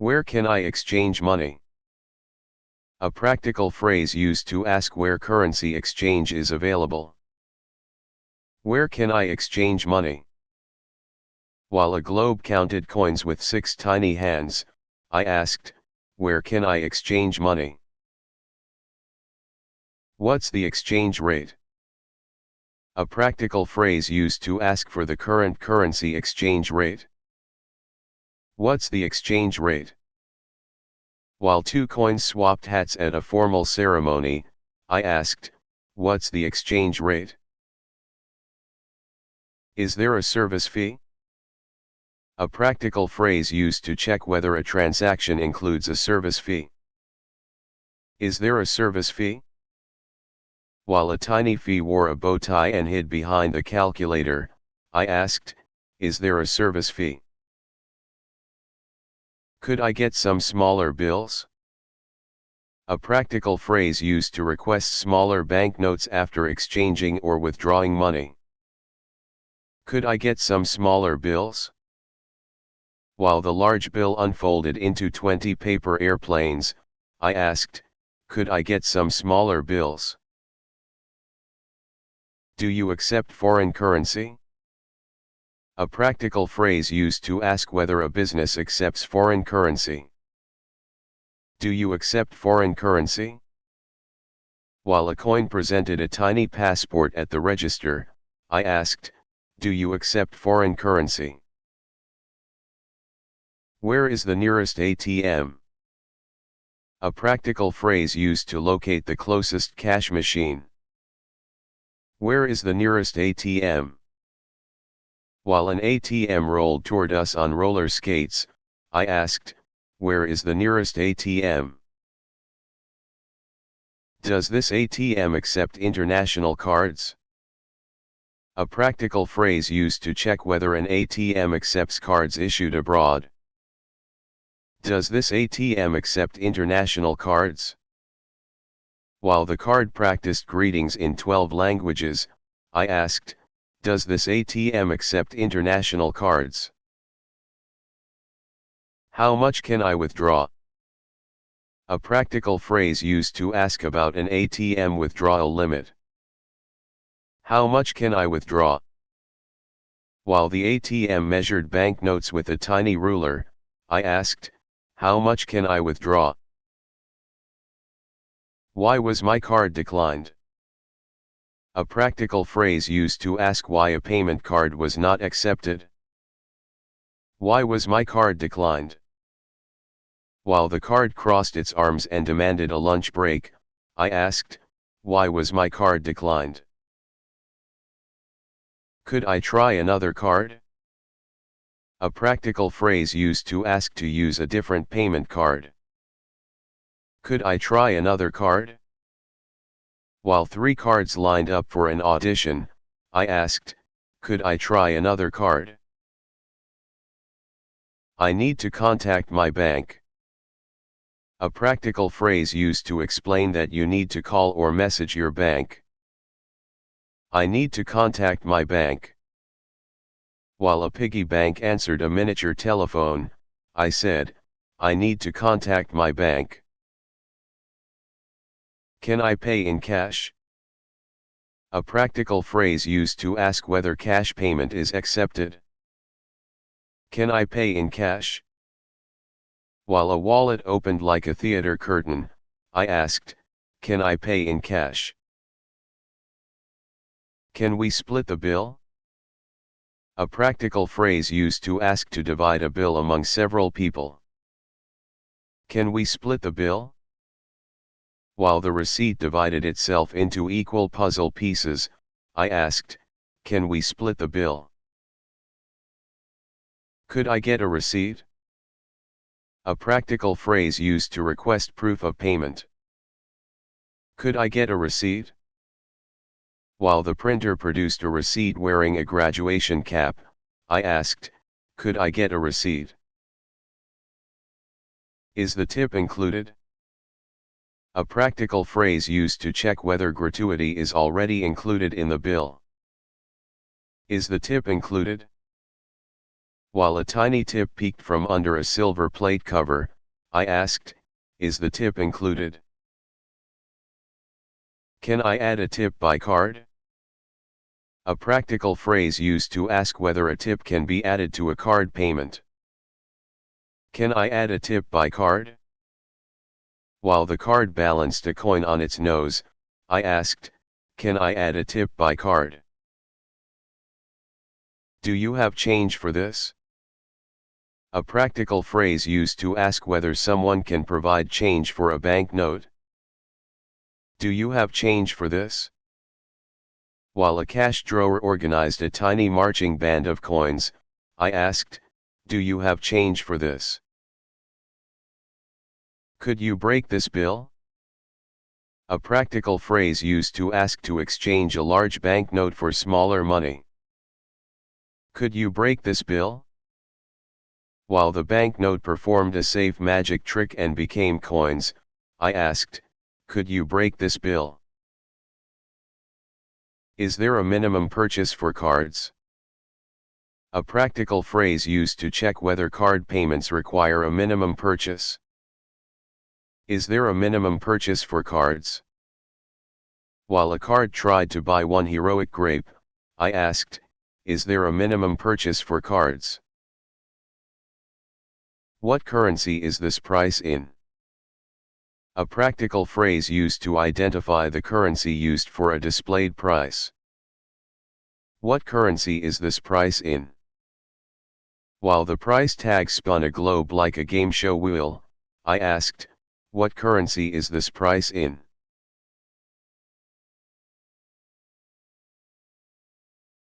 Where can I exchange money? A practical phrase used to ask where currency exchange is available. Where can I exchange money? While a globe counted coins with 6 tiny hands, I asked, where can I exchange money? What's the exchange rate? A practical phrase used to ask for the current currency exchange rate. What's the exchange rate? While 2 coins swapped hats at a formal ceremony, I asked, what's the exchange rate? Is there a service fee? A practical phrase used to check whether a transaction includes a service fee. Is there a service fee? While a tiny fee wore a bow tie and hid behind the calculator, I asked, is there a service fee? Could I get some smaller bills? A practical phrase used to request smaller banknotes after exchanging or withdrawing money. Could I get some smaller bills? While the large bill unfolded into 20 paper airplanes, I asked, could I get some smaller bills? Do you accept foreign currency? A practical phrase used to ask whether a business accepts foreign currency. Do you accept foreign currency? While a coin presented a tiny passport at the register, I asked, do you accept foreign currency? Where is the nearest ATM? A practical phrase used to locate the closest cash machine. Where is the nearest ATM? While an ATM rolled toward us on roller skates, I asked, where is the nearest ATM? Does this ATM accept international cards? A practical phrase used to check whether an ATM accepts cards issued abroad. Does this ATM accept international cards? While the card practiced greetings in 12 languages, I asked, does this ATM accept international cards? How much can I withdraw? A practical phrase used to ask about an ATM withdrawal limit. How much can I withdraw? While the ATM measured banknotes with a tiny ruler, I asked, how much can I withdraw? Why was my card declined? A practical phrase used to ask why a payment card was not accepted. Why was my card declined? While the card crossed its arms and demanded a lunch break, I asked, why was my card declined? Could I try another card? A practical phrase used to ask to use a different payment card. Could I try another card? While 3 cards lined up for an audition, I asked, could I try another card? I need to contact my bank. A practical phrase used to explain that you need to call or message your bank. I need to contact my bank. While a piggy bank answered a miniature telephone, I said, I need to contact my bank. Can I pay in cash? A practical phrase used to ask whether cash payment is accepted. Can I pay in cash? While a wallet opened like a theater curtain, I asked, can I pay in cash? Can we split the bill? A practical phrase used to ask to divide a bill among several people. Can we split the bill? While the receipt divided itself into equal puzzle pieces, I asked, can we split the bill? Could I get a receipt? A practical phrase used to request proof of payment. Could I get a receipt? While the printer produced a receipt wearing a graduation cap, I asked, could I get a receipt? Is the tip included? A practical phrase used to check whether gratuity is already included in the bill. Is the tip included? While a tiny tip peeked from under a silver plate cover, I asked, is the tip included? Can I add a tip by card? A practical phrase used to ask whether a tip can be added to a card payment. Can I add a tip by card? While the card balanced a coin on its nose, I asked, can I add a tip by card? Do you have change for this? A practical phrase used to ask whether someone can provide change for a banknote. Do you have change for this? While a cash drawer organized a tiny marching band of coins, I asked, do you have change for this? Could you break this bill? A practical phrase used to ask to exchange a large banknote for smaller money. Could you break this bill? While the banknote performed a safe magic trick and became coins, I asked, could you break this bill? Is there a minimum purchase for cards? A practical phrase used to check whether card payments require a minimum purchase. Is there a minimum purchase for cards? While a card tried to buy one heroic grape, I asked, is there a minimum purchase for cards? What currency is this price in? A practical phrase used to identify the currency used for a displayed price. What currency is this price in? While the price tag spun a globe like a game show wheel, I asked, what currency is this price in?